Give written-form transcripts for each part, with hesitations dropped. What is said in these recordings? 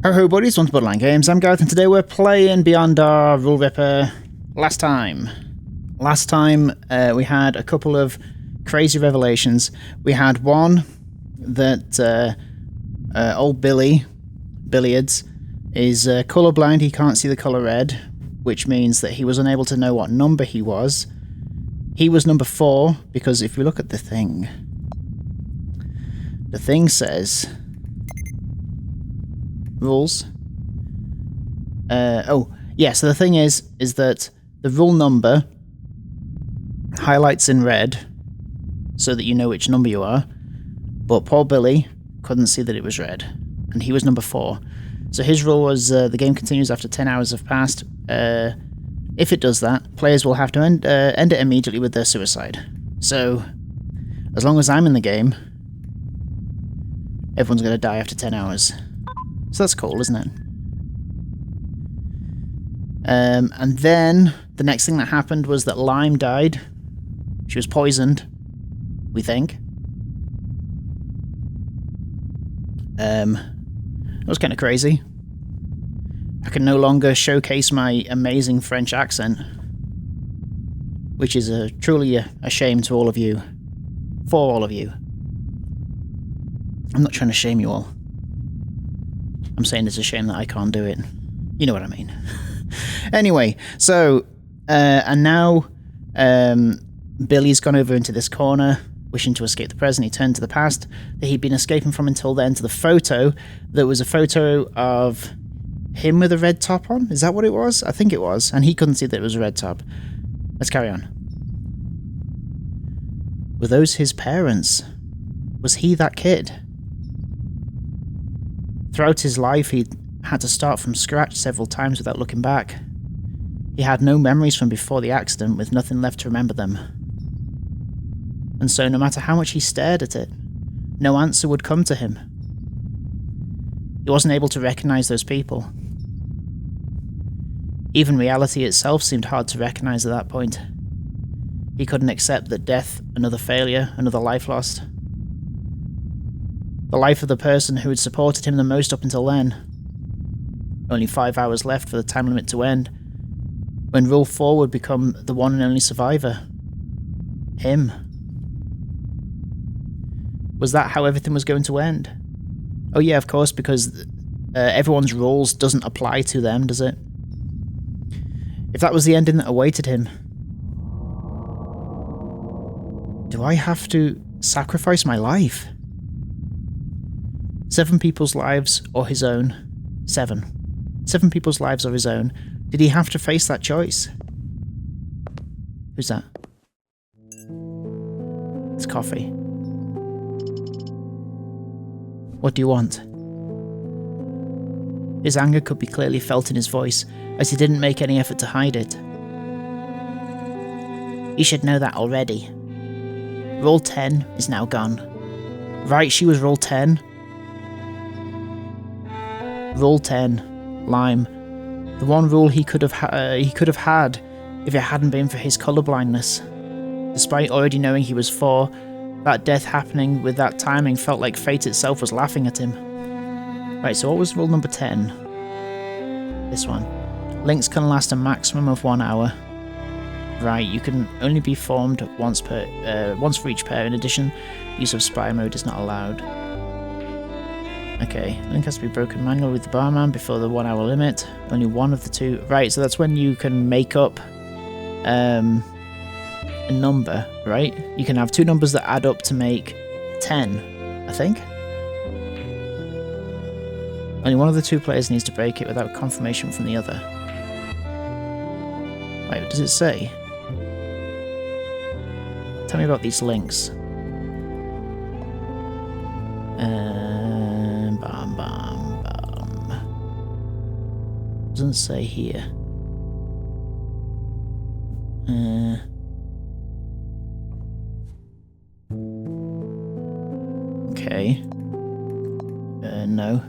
Ho ho buddies, welcome to Borderline Games. I'm Gareth and today we're playing Beyond our Rule Ripper. Last time we had a couple of crazy revelations. We had one that old Billiards, is colourblind. He can't see the colour red, which means that he was unable to know what number he was. He was number 4 because if we look at the thing says... rules. So the thing is that the rule number highlights in red so that you know which number you are, but poor Billy couldn't see that it was red, and he was number 4. So his rule was the game continues after 10 hours have passed. If it does that, players will have to end it immediately with their suicide. So, as long as I'm in the game, everyone's going to die after 10 hours. So that's cool, isn't it? And then the next thing that happened was that Lime died. She was poisoned, we think. It was kind of crazy. I can no longer showcase my amazing French accent, which is truly a shame to all of you. For all of you. I'm not trying to shame you all. I'm saying it's a shame that I can't do it. You know what I mean. Anyway, so, and now Billy's gone over into this corner, wishing to escape the present. He turned to the past that he'd been escaping from until then, to the photo. That was a photo of him with a red top on. Is that what it was? I think it was. And he couldn't see that it was a red top. Let's carry on. Were those his parents? Was he that kid? Throughout his life, he had to start from scratch several times without looking back. He had no memories from before the accident, with nothing left to remember them. And so no matter how much he stared at it, no answer would come to him. He wasn't able to recognize those people. Even reality itself seemed hard to recognize at that point. He couldn't accept that death, another failure, another life lost. The life of the person who had supported him the most up until then. Only 5 hours left for the time limit to end, when Rule 4 would become the one and only survivor. Him. Was that how everything was going to end? Oh yeah, of course, because everyone's rules doesn't apply to them, does it? If that was the ending that awaited him, do I have to sacrifice my life? 7 people's lives or his own? 7 people's lives or his own. Did he have to face that choice? Who's that? It's coffee. What do you want? His anger could be clearly felt in his voice, as he didn't make any effort to hide it. You should know that already. Rule 10 is now gone. Right, she was Rule 10. Rule 10, Lime. The one rule he could have had if it hadn't been for his colourblindness. Despite already knowing he was 4, that death happening with that timing felt like fate itself was laughing at him. Right, so what was rule number 10? This one. Links can last a maximum of 1 hour. Right, you can only be formed once for each pair. In addition, use of spy mode is not allowed. Okay, link has to be broken manually with the barman before the 1 hour limit. Only one of the two. Right, so that's when you can make up a number, right? You can have 2 numbers that add up to make 10, I think. Only one of the 2 players needs to break it without confirmation from the other. Wait, what does it say? Tell me about these links. Bam, bam, bam. Doesn't say here. Okay. No.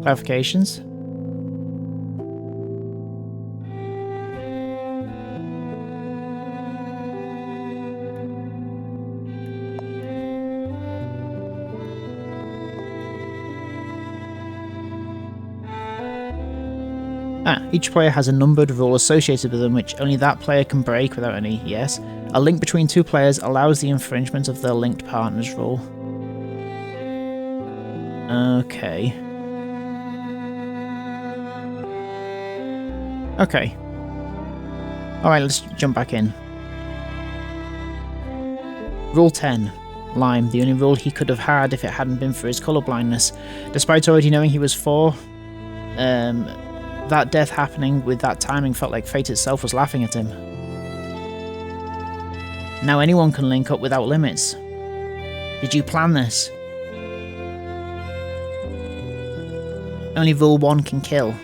Clarifications? Each player has a numbered rule associated with them which only that player can break without any yes. A link between two players allows the infringement of their linked partner's rule. Okay. Okay. Alright, let's jump back in. Rule 10. Lime, the only rule he could have had if it hadn't been for his colourblindness. Despite already knowing he was 4, that death happening with that timing felt like fate itself was laughing at him. Now anyone can link up without limits. Did you plan this? Only rule 1 can kill.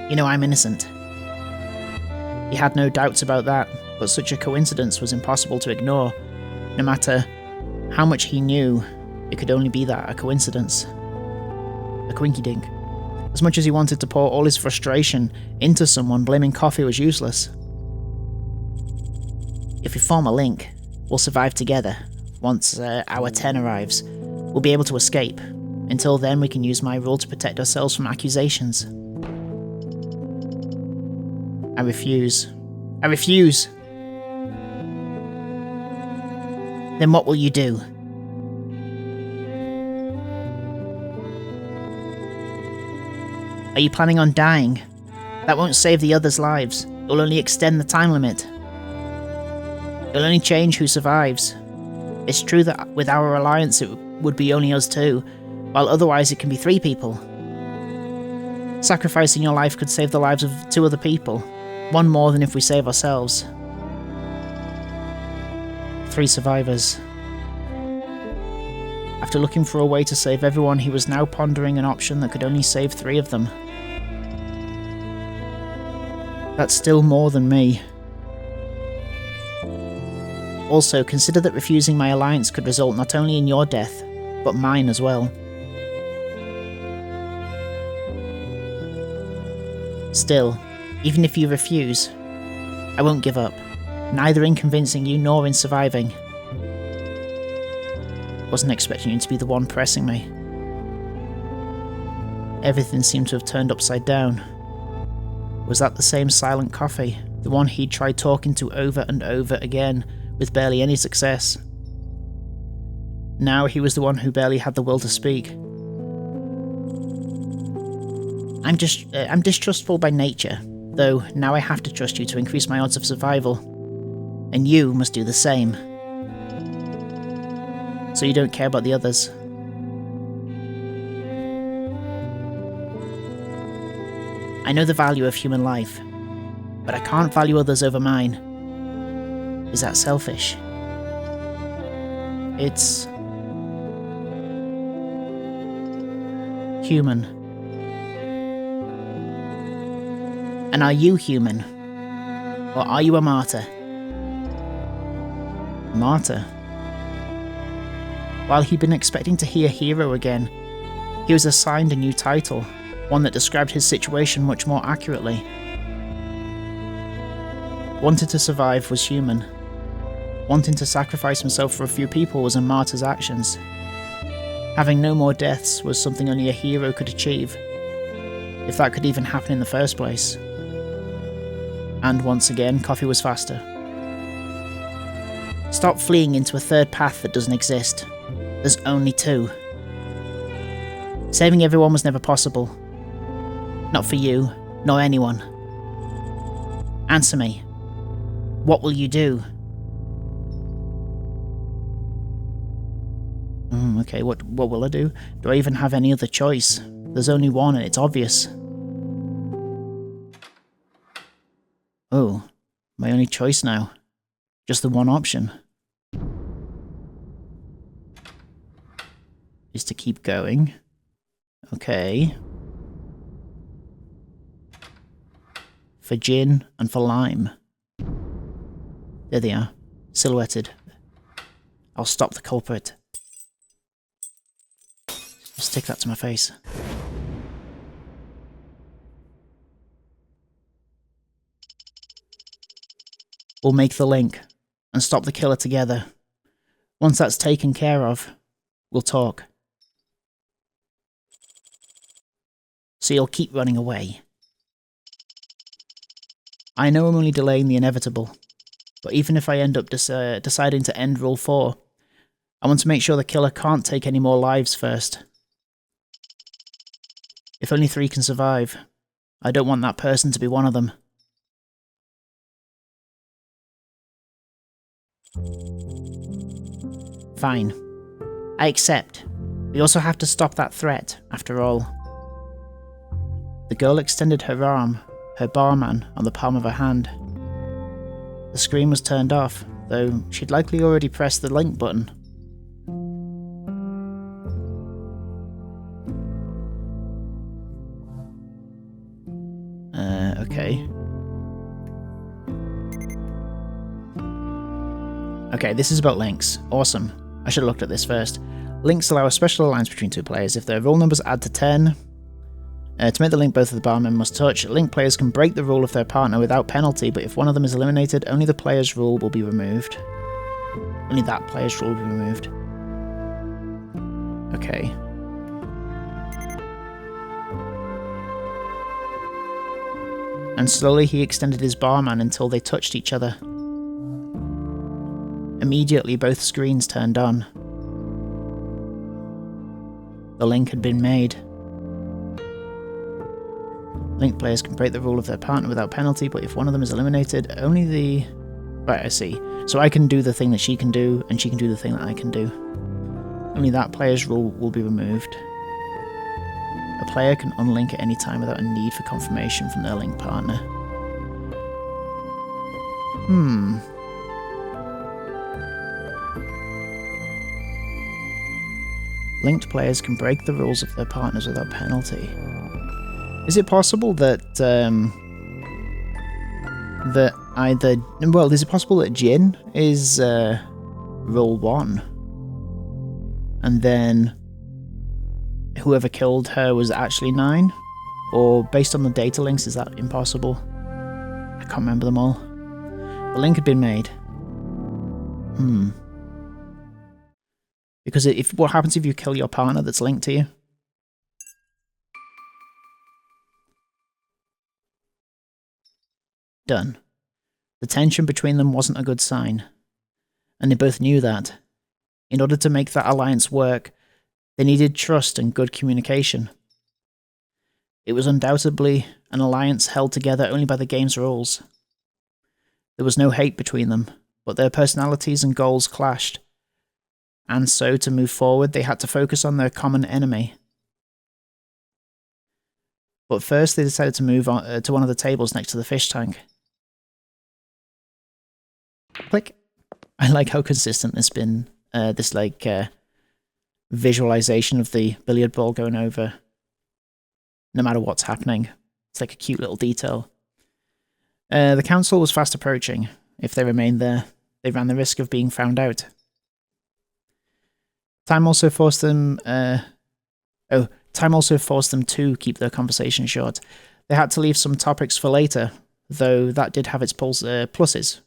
You know I'm innocent. He had no doubts about that, but such a coincidence was impossible to ignore. No matter how much he knew, it could only be that, a coincidence. A quinky-dink. As much as he wanted to pour all his frustration into someone, blaming Coffee was useless. If we form a link, we'll survive together. Once hour 10 arrives, we'll be able to escape. Until then, we can use my rule to protect ourselves from accusations. I refuse. I refuse! Then what will you do? Are you planning on dying? That won't save the others' lives. It will only extend the time limit. It'll only change who survives. It's true that with our alliance it would be only us 2, while otherwise it can be 3 people. Sacrificing your life could save the lives of 2 other people. 1 more than if we save ourselves. 3 survivors. After looking for a way to save everyone, he was now pondering an option that could only save 3 of them. That's still more than me. Also, consider that refusing my alliance could result not only in your death, but mine as well. Still, even if you refuse, I won't give up, neither in convincing you nor in surviving. Wasn't expecting you to be the one pressing me. Everything seemed to have turned upside down. Was that the same silent Coffee, the one he'd tried talking to over and over again, with barely any success? Now he was the one who barely had the will to speak. I'm distrustful by nature, though now I have to trust you to increase my odds of survival. And you must do the same. So you don't care about the others. I know the value of human life, but I can't value others over mine. Is that selfish? It's human. And are you human? Or are you a martyr? Martyr? While he'd been expecting to hear hero again, he was assigned a new title, one that described his situation much more accurately. Wanting to survive was human. Wanting to sacrifice himself for a few people was a martyr's actions. Having no more deaths was something only a hero could achieve, if that could even happen in the first place. And once again, Coffee was faster. Stop fleeing into a third path that doesn't exist. There's only 2. Saving everyone was never possible. Not for you, nor anyone. Answer me. What will you do? Okay, what will I do? Do I even have any other choice? There's only one and it's obvious. Oh, my only choice now. Just the one option. Is to keep going. Okay. For gin and for lime. There they are, silhouetted. I'll stop the culprit. Stick that to my face. We'll make the link and stop the killer together. Once that's taken care of, we'll talk. So you'll keep running away. I know I'm only delaying the inevitable, but even if I end up deciding to end Rule 4, I want to make sure the killer can't take any more lives first. If only 3 can survive, I don't want that person to be one of them. Fine. I accept. We also have to stop that threat, after all. The girl extended her arm, her barman on the palm of her hand. The screen was turned off, though she'd likely already pressed the link button. Okay. Okay, this is about links. Awesome. I should have looked at this first. Links allow a special alliance between 2 players. If their rule numbers add to 10, to make the link both of the barmen must touch, link players can break the rule of their partner without penalty, but if one of them is eliminated, only the player's rule will be removed. Only that player's rule will be removed. Okay. And slowly he extended his barman until they touched each other. Immediately both screens turned on. The link had been made. Link players can break the rule of their partner without penalty, but if one of them is eliminated, only the... Right, I see. So I can do the thing that she can do, and she can do the thing that I can do. Only that player's rule will be removed. A player can unlink at any time without a need for confirmation from their link partner. Linked players can break the rules of their partners without penalty. Is it possible that, is it possible that Jin is, rule 1? And then whoever killed her was actually 9? Or based on the data links, is that impossible? I can't remember them all. The link had been made. Because what happens if you kill your partner that's linked to you? Done. The tension between them wasn't a good sign. And they both knew that. In order to make that alliance work, they needed trust and good communication. It was undoubtedly an alliance held together only by the game's rules. There was no hate between them, but their personalities and goals clashed. And so, to move forward, they had to focus on their common enemy. But first, they decided to move on to one of the tables next to the fish tank. Click. I like how consistent there's been this visualization of the billiard ball going over, no matter what's happening. It's like a cute little detail. The council was fast approaching. If they remained there, they ran the risk of being found out. Time also forced them to keep their conversation short. They had to leave some topics for later, though that did have its pluses.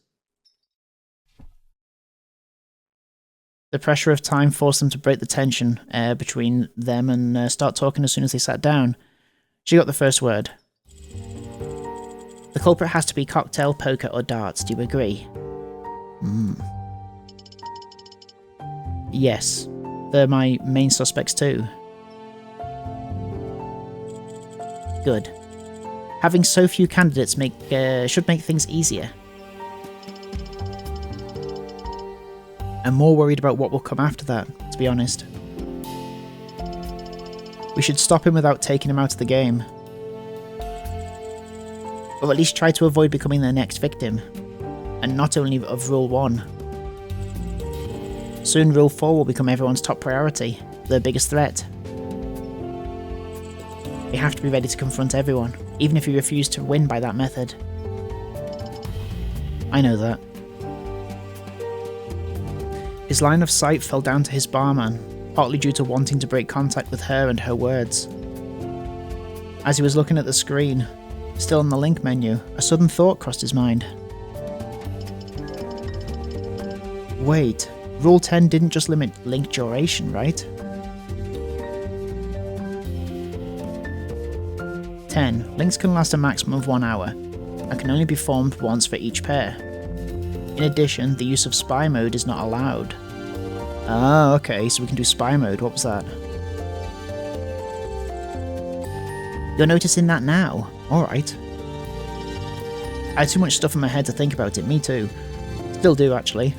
The pressure of time forced them to break the tension between them and start talking as soon as they sat down. She got the first word. The culprit has to be cocktail, poker, or darts. Do you agree? Yes. They're my main suspects too. Good. Having so few candidates should make things easier. I'm more worried about what will come after that, to be honest. We should stop him without taking him out of the game. Or at least try to avoid becoming their next victim. And not only of Rule 1. Soon Rule 4 will become everyone's top priority, their biggest threat. You have to be ready to confront everyone, even if you refuse to win by that method. I know that. His line of sight fell down to his barman, partly due to wanting to break contact with her and her words. As he was looking at the screen, still on the link menu, a sudden thought crossed his mind. Wait, Rule 10 didn't just limit link duration, right? 10. Links can last a maximum of 1 hour. and can only be formed once for each pair. In addition, the use of spy mode is not allowed. Ah, okay, so we can do spy mode. What was that? You're noticing that now? Alright. I had too much stuff in my head to think about it, me too. Still do, actually.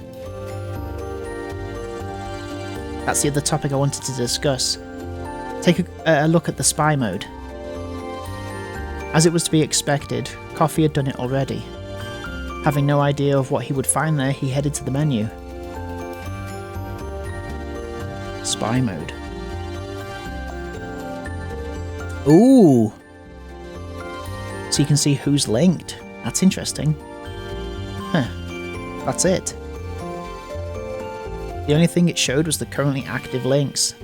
That's the other topic I wanted to discuss. Take a look at the spy mode. As it was to be expected, Coffee had done it already. Having no idea of what he would find there, he headed to the menu. Spy mode. Ooh! So you can see who's linked. That's interesting. Huh. That's it. The only thing it showed was the currently active links,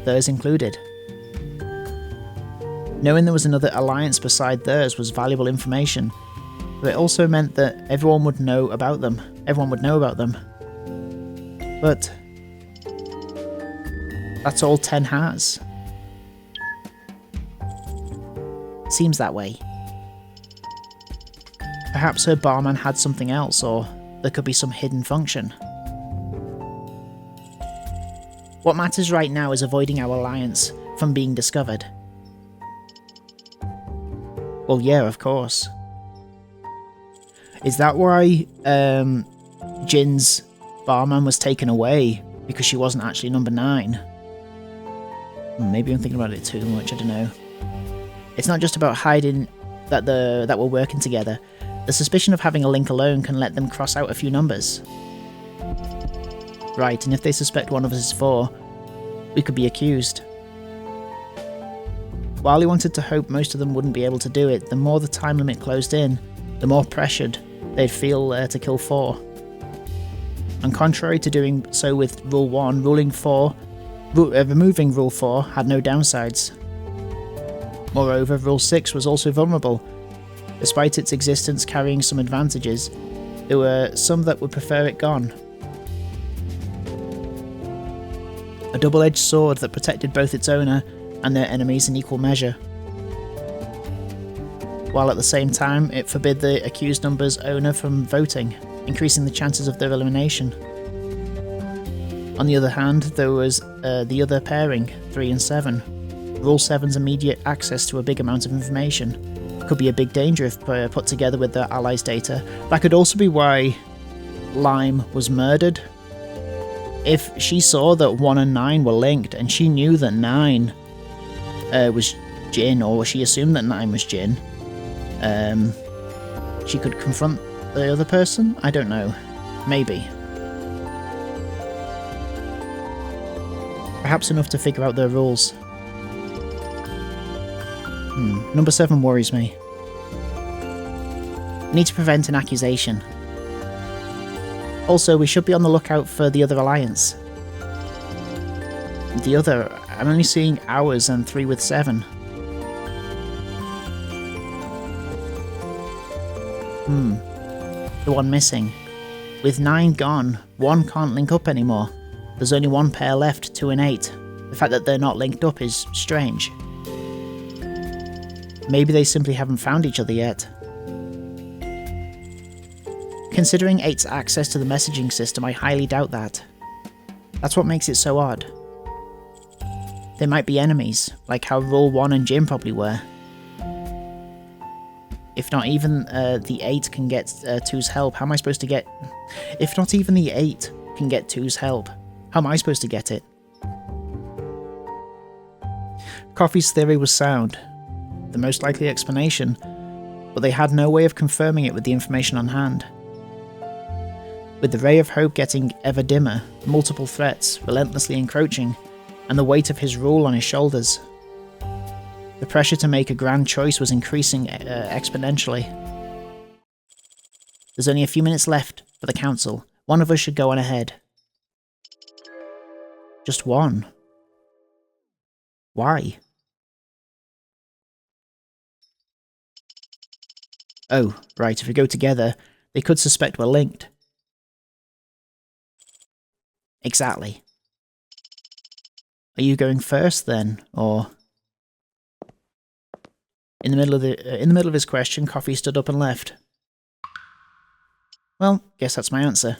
theirs included. Knowing there was another alliance beside theirs was valuable information, but it also meant that everyone would know about them. But that's all 10 has. Seems that way. Perhaps her barman had something else, or there could be some hidden function. What matters right now is avoiding our alliance from being discovered. Well, yeah, of course. Is that why Jin's barman was taken away? Because she wasn't actually number 9? Maybe I'm thinking about it too much, I don't know. It's not just about hiding that we're working together. The suspicion of having a link alone can let them cross out a few numbers. Right, and if they suspect one of us is 4, we could be accused. While he wanted to hope most of them wouldn't be able to do it, the more the time limit closed in, the more pressured they'd feel to kill 4. And contrary to doing so with Rule 1, removing Rule 4 had no downsides. Moreover, Rule 6 was also vulnerable. Despite its existence carrying some advantages, there were some that would prefer it gone. A double-edged sword that protected both its owner and their enemies in equal measure, while at the same time it forbid the accused number's owner from voting, increasing the chances of their elimination. On the other hand, there was the other pairing, 3 and 7. Rule 7's immediate access to a big amount of information could be a big danger if put together with their allies' data. That could also be why Lime was murdered. If she saw that 1 and 9 were linked, and she knew that 9 was Jin, or she assumed that 9 was Jin, she could confront the other person? I don't know. Maybe. Perhaps enough to figure out their rules. Number 7 worries me. We need to prevent an accusation. Also, we should be on the lookout for the other alliance. The other, I'm only seeing ours and 3 with 7. The one missing. With 9 gone, 1 can't link up anymore. There's only 1 pair left, 2 and 8. The fact that they're not linked up is strange. Maybe they simply haven't found each other yet. Considering 8's access to the messaging system, I highly doubt that. That's what makes it so odd. They might be enemies, like how Rule 1 and Jim probably were. If not even the 8 can get 2's help, how am I supposed to get... If not even the 8 can get 2's help, how am I supposed to get it? Coffee's theory was sound, the most likely explanation, but they had no way of confirming it with the information on hand. With the ray of hope getting ever dimmer, multiple threats relentlessly encroaching, and the weight of his rule on his shoulders, the pressure to make a grand choice was increasing exponentially. There's only a few minutes left for the council. One of us should go on ahead. Just one. Why? Oh, right, if we go together, they could suspect we're linked. Exactly. Are you going first then, or... In the middle of his question, Coffee stood up and left. Well, guess that's my answer.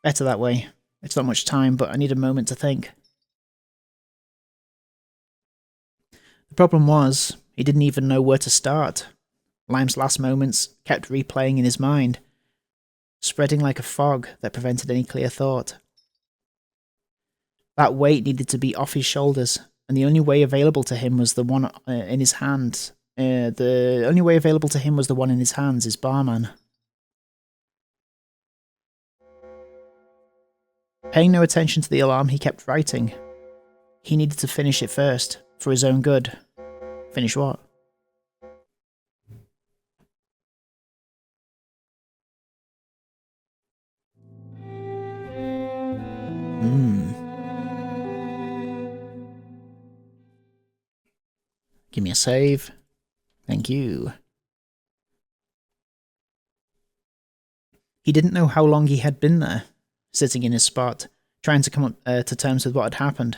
Better that way. It's not much time, but I need a moment to think. The problem was, he didn't even know where to start. Lime's last moments kept replaying in his mind, spreading like a fog that prevented any clear thought. That weight needed to be off his shoulders, and the only way available to him was the one in his hand. The only way available to him was the one in his hands, his barman. Paying no attention to the alarm, he kept writing. He needed to finish it first, for his own good. Finish what? Give me a save. Thank you. He didn't know how long he had been there, sitting in his spot, trying to come up to terms with what had happened.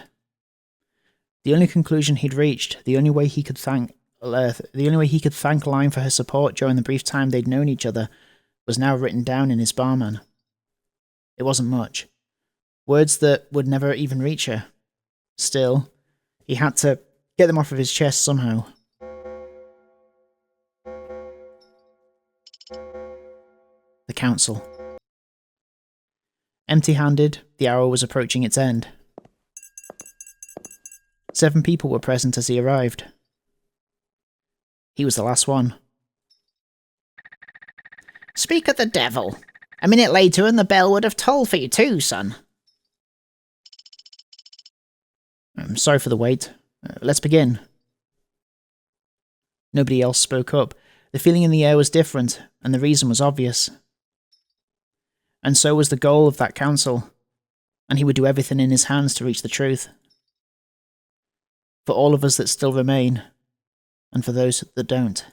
The only conclusion he'd reached, the only way he could thank Lime for her support during the brief time they'd known each other, was now written down in his barman. It wasn't much. Words that would never even reach her. Still, he had to get them off of his chest somehow. The council. Empty-handed, the hour was approaching its end. 7 people were present as he arrived. He was the last one. Speak of the devil. A minute later and the bell would have tolled for you too, son. I'm sorry for the wait. Let's begin. Nobody else spoke up. The feeling in the air was different, and the reason was obvious. And so was the goal of that council, and he would do everything in his hands to reach the truth. For all of us that still remain, and for those that don't.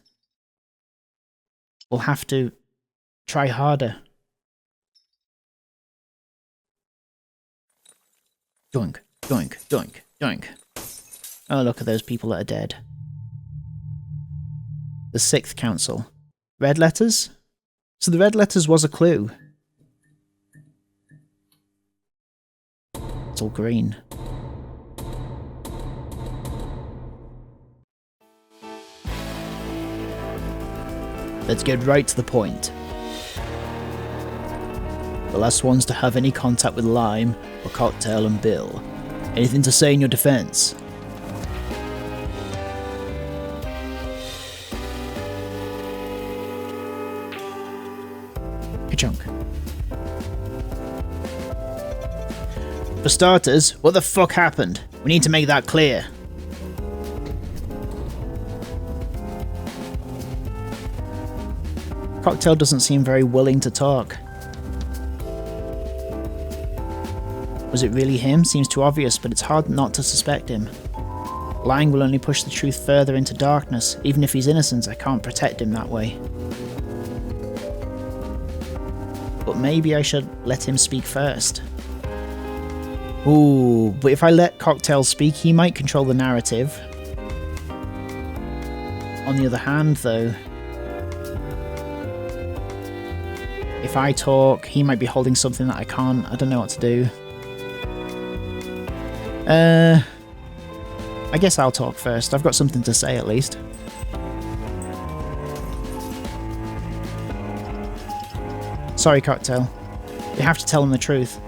We'll have to try harder. Doink, doink, doink, doink. Oh, look at those people that are dead. The 6th council. Red letters? So the red letters was a clue. It's all green. Let's get right to the point. The last ones to have any contact with Lime were Cocktail and Bill. Anything to say in your defense? Ka-chunk. For starters, what the fuck happened? We need to make that clear. Cocktail doesn't seem very willing to talk. Was it really him? Seems too obvious, but it's hard not to suspect him. Lying will only push the truth further into darkness. Even if he's innocent, I can't protect him that way. But maybe I should let him speak first. Ooh, but if I let Cocktail speak, he might control the narrative. On the other hand, though, if I talk, he might be holding something that I can't. I don't know what to do. I guess I'll talk first. I've got something to say at least. Sorry, Cocktail. You have to tell him the truth.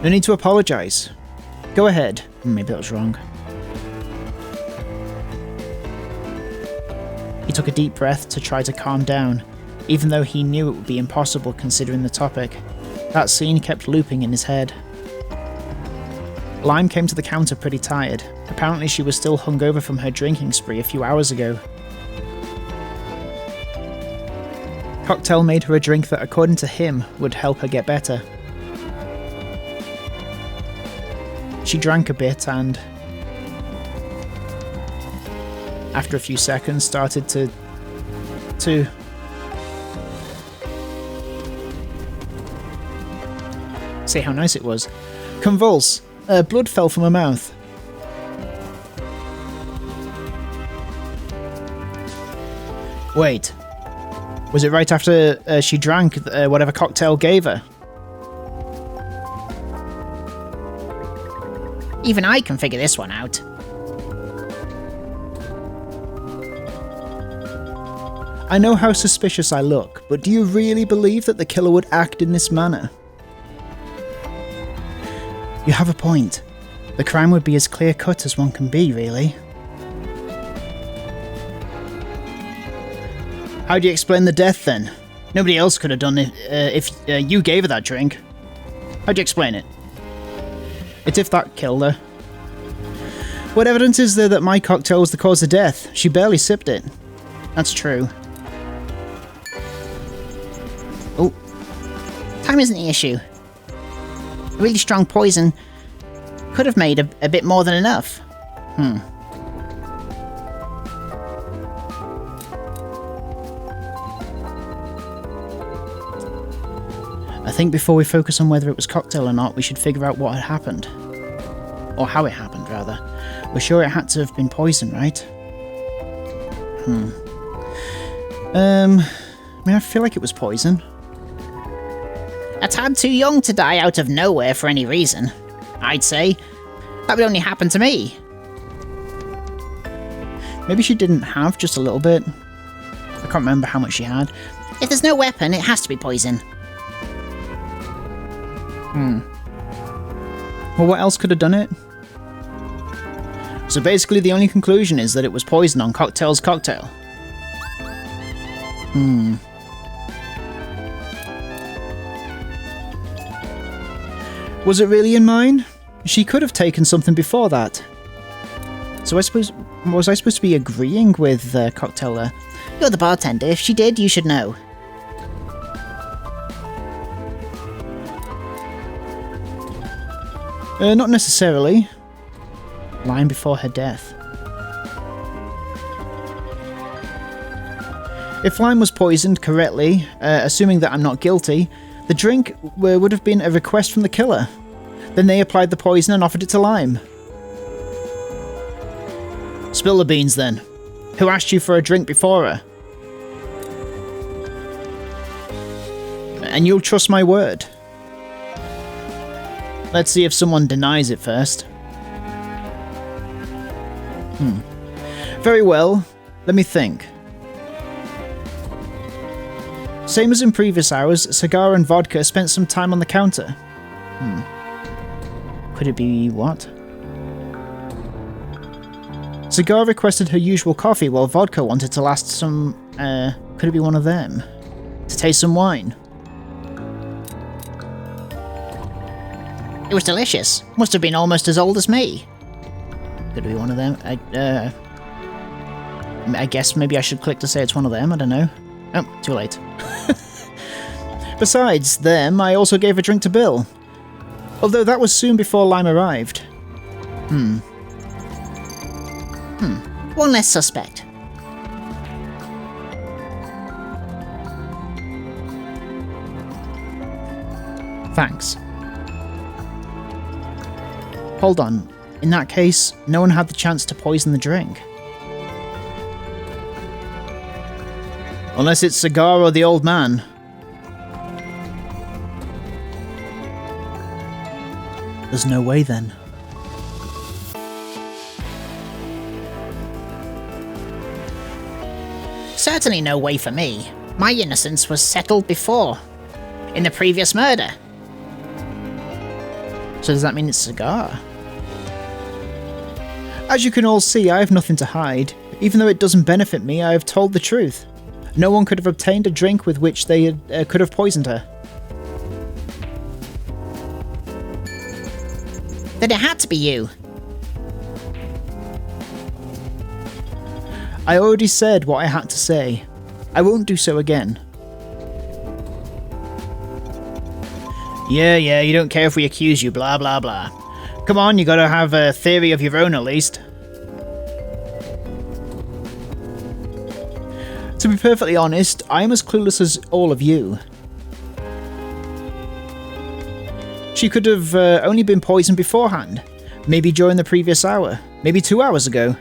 No need to apologise. Go ahead. Maybe that was wrong. He took a deep breath to try to calm down, even though he knew it would be impossible considering the topic. That scene kept looping in his head. Lime came to the counter pretty tired. Apparently she was still hungover from her drinking spree a few hours ago. Cocktail made her a drink that, according to him, would help her get better. She drank a bit and, after a few seconds, started to say how nice it was. Convulse. Blood fell from her mouth. Wait. Was it right after she drank whatever cocktail gave her? Even I can figure this one out. I know how suspicious I look, but do you really believe that the killer would act in this manner? You have a point. The crime would be as clear-cut as one can be, really. How do you explain the death, then? Nobody else could have done it if you gave her that drink. How do you explain it? It's if that killed her. What evidence is there that my cocktail was the cause of death? She barely sipped it. That's true. Oh. Time isn't the issue. A really strong poison could have made a bit more than enough. I think before we focus on whether it was cocktail or not, we should figure out what had happened. Or how it happened, rather. We're sure it had to have been poison, right? I mean, I feel like it was poison. A tad too young to die out of nowhere for any reason, I'd say. That would only happen to me. Maybe she didn't have just a little bit. I can't remember how much she had. If there's no weapon, it has to be poison. Well, what else could have done it? So basically the only conclusion is that it was poison on Cocktail's cocktail. Was it really in mine? She could have taken something before that. So I suppose... was I supposed to be agreeing with Cocktail there? You're the bartender. If she did, you should know. Not necessarily. Lying before her death. If lime was poisoned correctly, assuming that I'm not guilty, the drink would have been a request from the killer. Then they applied the poison and offered it to Lime. Spill the beans then. Who asked you for a drink before her? And you'll trust my word. Let's see if someone denies it first. Very well. Let me think. Same as in previous hours, Cigar and Vodka spent some time on the counter. Could it be what? Cigar requested her usual coffee while Vodka wanted to last some... could it be one of them? To taste some wine? It was delicious. Must have been almost as old as me. Could it be one of them? I guess maybe I should click to say it's one of them, I don't know. Oh, too late. Besides them, I also gave a drink to Bill. Although that was soon before Lime arrived. One less suspect. Thanks. Hold on. In that case, no one had the chance to poison the drink. Unless it's Cigar or the old man. There's no way then. Certainly no way for me. My innocence was settled before. In the previous murder. So does that mean it's Cigar? As you can all see, I have nothing to hide. Even though it doesn't benefit me, I have told the truth. No one could have obtained a drink with which they could have poisoned her. Then it had to be you. I already said what I had to say. I won't do so again. Yeah, you don't care if we accuse you, blah blah blah. Come on, you gotta have a theory of your own at least. To be perfectly honest, I am as clueless as all of you. She could have only been poisoned beforehand. Maybe during the previous hour. Maybe 2 hours ago.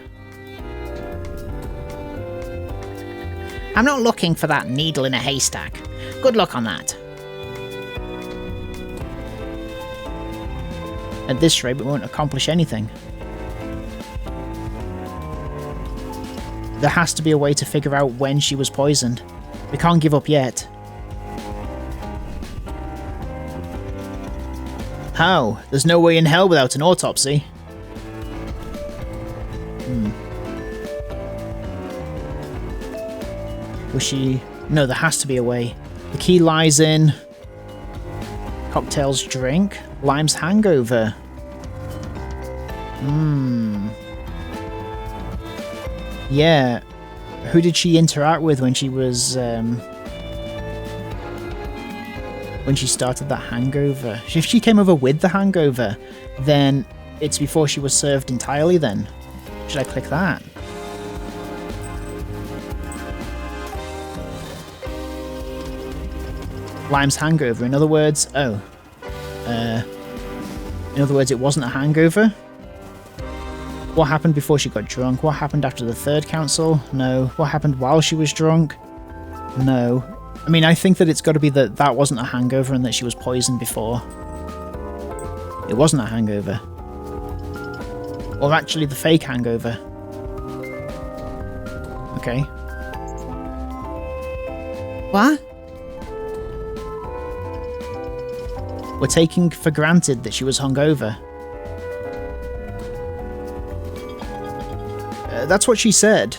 I'm not looking for that needle in a haystack. Good luck on that. At this rate, we won't accomplish anything. There has to be a way to figure out when she was poisoned. We can't give up yet. How? There's no way in hell without an autopsy. Was she... No, there has to be a way. The key lies in... Cocktail's drink? Lime's hangover. Yeah. Who did she interact with when she was, when she started that hangover? If she came over with the hangover, then it's before she was served entirely then. Should I click that? Lime's hangover. In other words, in other words, it wasn't a hangover. What happened before she got drunk? What happened after the third council? No. What happened while she was drunk? No. I mean, I think that it's got to be that that wasn't a hangover and that she was poisoned before. It wasn't a hangover. Or actually the fake hangover. Okay. What? We're taking for granted that she was hungover. That's what she said.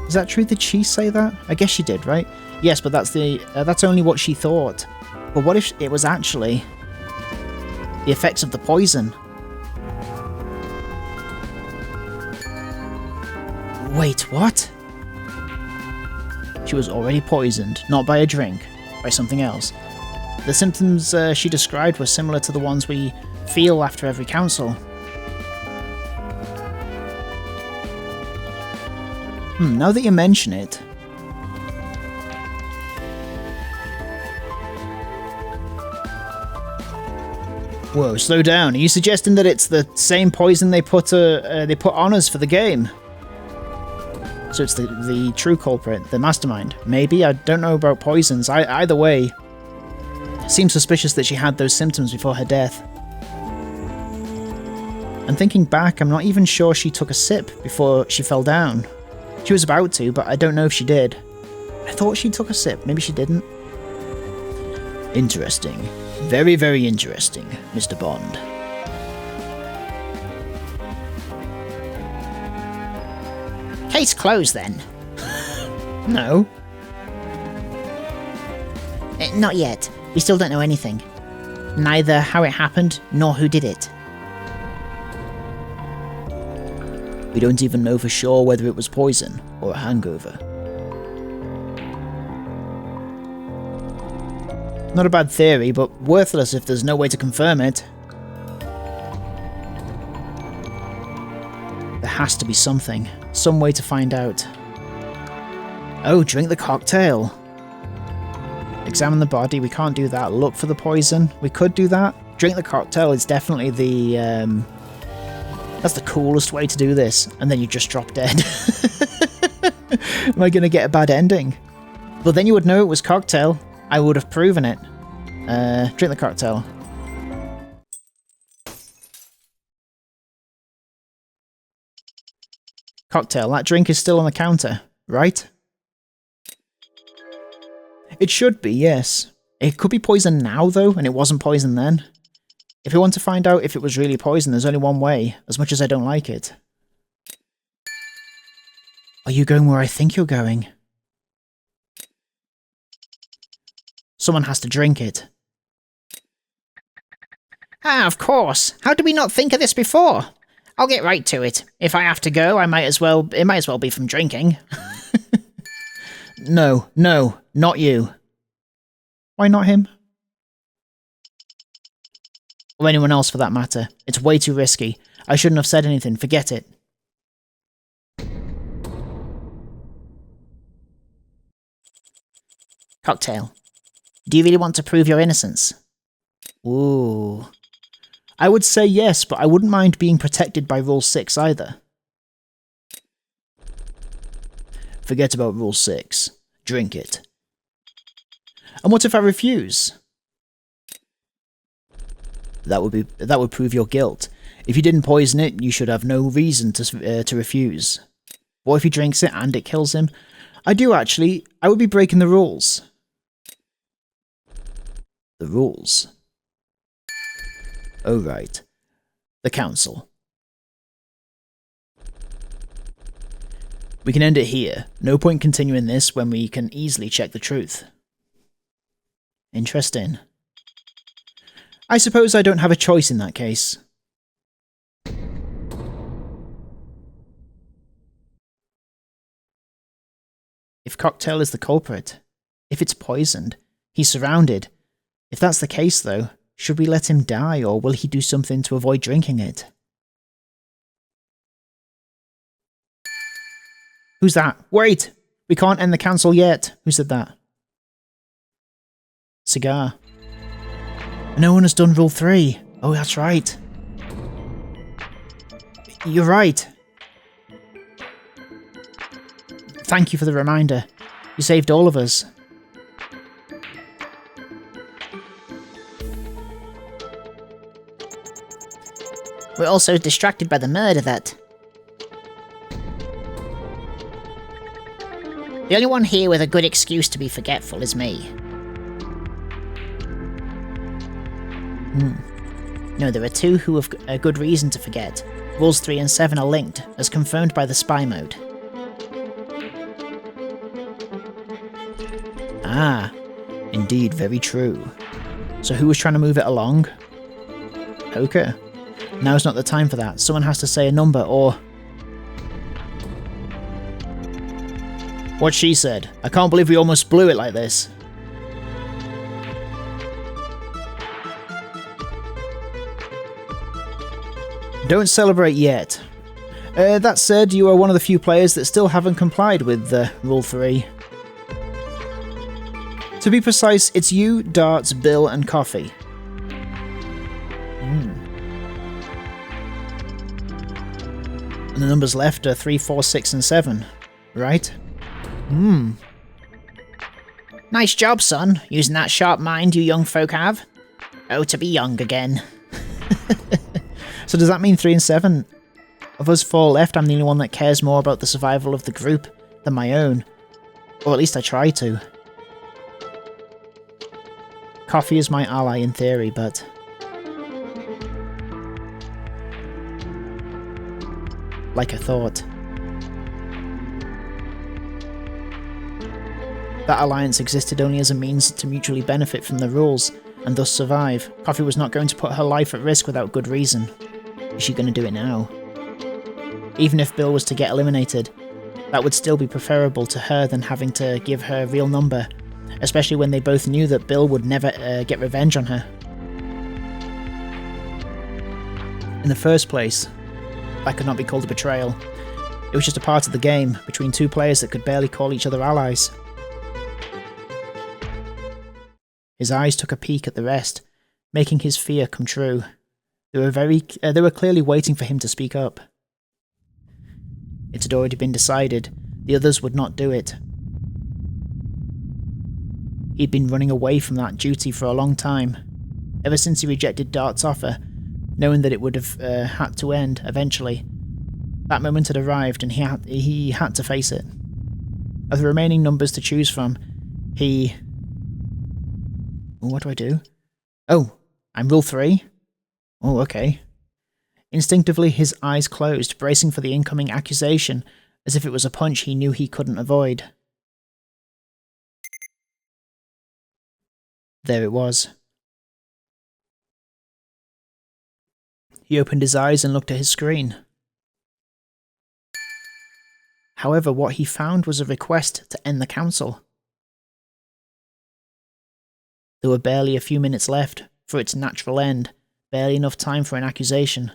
Is that true? Did she say that? I guess she did, right? Yes, but that's only what she thought. But what if it was actually the effects of the poison? Wait, what? She was already poisoned, not by a drink, by something else. The symptoms she described were similar to the ones we feel after every council. Now that you mention it... Whoa, slow down. Are you suggesting that it's the same poison they put on us for the game? So it's the true culprit, the mastermind. Maybe, I don't know about poisons. Either way, it seems suspicious that she had those symptoms before her death. And thinking back, I'm not even sure she took a sip before she fell down. She was about to, but I don't know if she did. I thought she took a sip. Maybe she didn't. Interesting. Very, very interesting, Mr. Bond. Case closed then. No. Not yet. We still don't know anything. Neither how it happened, nor who did it. We don't even know for sure whether it was poison or a hangover. Not a bad theory, but worthless if there's no way to confirm it. There has to be something. Some way to find out. Oh, drink the cocktail. Examine the body. We can't do that. Look for the poison. We could do that. Drink the cocktail is definitely the... That's the coolest way to do this. And then you just drop dead. Am I going to get a bad ending? But then you would know it was cocktail. I would have proven it. Drink the cocktail. Cocktail. That drink is still on the counter, right? It should be, yes. It could be poison now, though, and it wasn't poison then. If you want to find out if it was really poison, there's only one way, as much as I don't like it. Are you going where I think you're going? Someone has to drink it. Ah, of course. How did we not think of this before? I'll get right to it. If I have to go, it might as well be from drinking. No, not you. Why not him? Or anyone else for that matter. It's way too risky. I shouldn't have said anything. Forget it. Cocktail. Do you really want to prove your innocence? Ooh. I would say yes, but I wouldn't mind being protected by Rule 6 either. Forget about Rule 6. Drink it. And what if I refuse? That would prove your guilt. If you didn't poison it, you should have no reason to refuse. What if he drinks it and it kills him? I would be breaking the rules. The rules? Oh right. The council. We can end it here. No point continuing this when we can easily check the truth. Interesting. I suppose I don't have a choice in that case. If Cocktail is the culprit, if it's poisoned, he's surrounded. If that's the case though, should we let him die or will he do something to avoid drinking it? Who's that? Wait! We can't end the council yet. Who said that? Cigar. No one has done Rule 3. Oh, that's right. You're right. Thank you for the reminder. You saved all of us. We're all so distracted by the murder that... The only one here with a good excuse to be forgetful is me. No, there are two who have a good reason to forget. Rules 3 and 7 are linked, as confirmed by the spy mode. Ah, indeed, very true. So who was trying to move it along? Poker? Now's not the time for that. Someone has to say a number or... What she said. I can't believe we almost blew it like this. Don't celebrate yet. That said, you are one of the few players that still haven't complied with Rule 3. To be precise, it's you, Darts, Bill, and Coffee. And the numbers left are 3, 4, 6, and 7, right? Nice job, son, using that sharp mind you young folk have. Oh, to be young again. So does that mean 3 and 7? Of us 4 left, I'm the only one that cares more about the survival of the group than my own. Or at least I try to. Coffee is my ally in theory, but... like I thought. That alliance existed only as a means to mutually benefit from the rules, and thus survive. Coffee was not going to put her life at risk without good reason. Is she going to do it now? Even if Bill was to get eliminated, that would still be preferable to her than having to give her a real number, especially when they both knew that Bill would never get revenge on her. In the first place, that could not be called a betrayal. It was just a part of the game, between two players that could barely call each other allies. His eyes took a peek at the rest, making his fear come true. They were clearly waiting for him to speak up. It had already been decided. The others would not do it. He'd been running away from that duty for a long time, ever since he rejected Dart's offer, knowing that it would have had to end eventually. That moment had arrived, and he had to face it. Of the remaining numbers to choose from, he... What do I do? Oh, I'm Rule 3? Oh, okay. Instinctively, his eyes closed, bracing for the incoming accusation, as if it was a punch he knew he couldn't avoid. There it was. He opened his eyes and looked at his screen. However, what he found was a request to end the council. There were barely a few minutes left for its natural end, barely enough time for an accusation.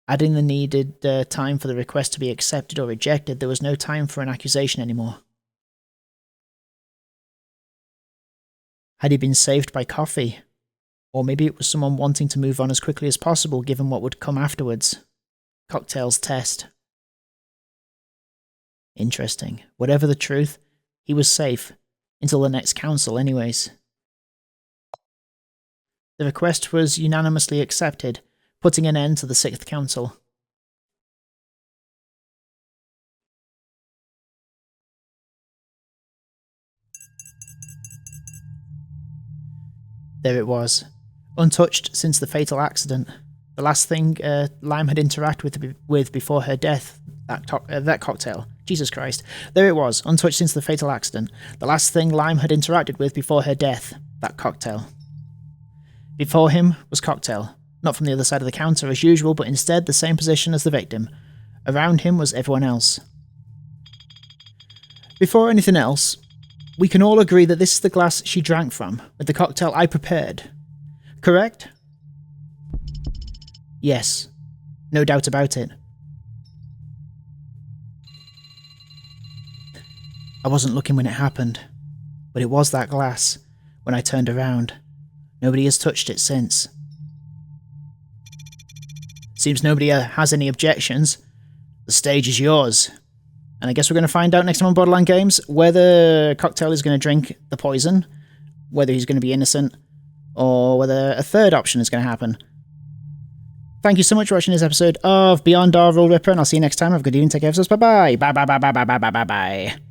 Adding the needed time for the request to be accepted or rejected, there was no time for an accusation anymore. Had he been saved by Coffee? Or maybe it was someone wanting to move on as quickly as possible given what would come afterwards. Cocktail's test. Interesting. Whatever the truth, he was safe. Until the next council, anyways. The request was unanimously accepted, putting an end to the 6th council. There it was, untouched since the fatal accident. The last thing Lime had interacted with before her death, that cocktail. Jesus Christ. There it was, untouched since the fatal accident. The last thing Lime had interacted with before her death, that cocktail. Before him was Cocktail, not from the other side of the counter as usual, but instead the same position as the victim. Around him was everyone else. Before anything else, we can all agree that this is the glass she drank from, with the cocktail I prepared. Correct? Yes. No doubt about it. I wasn't looking when it happened, but it was that glass, when I turned around. Nobody has touched it since. Seems nobody has any objections. The stage is yours. And I guess we're going to find out next time on Borderland Games whether Cocktail is going to drink the poison, whether he's going to be innocent, or whether a third option is going to happen. Thank you so much for watching this episode of Beyond Our Rule Ripper, and I'll see you next time. Have a good evening. Take care of yourselves. Bye-bye. Bye-bye-bye-bye-bye-bye-bye.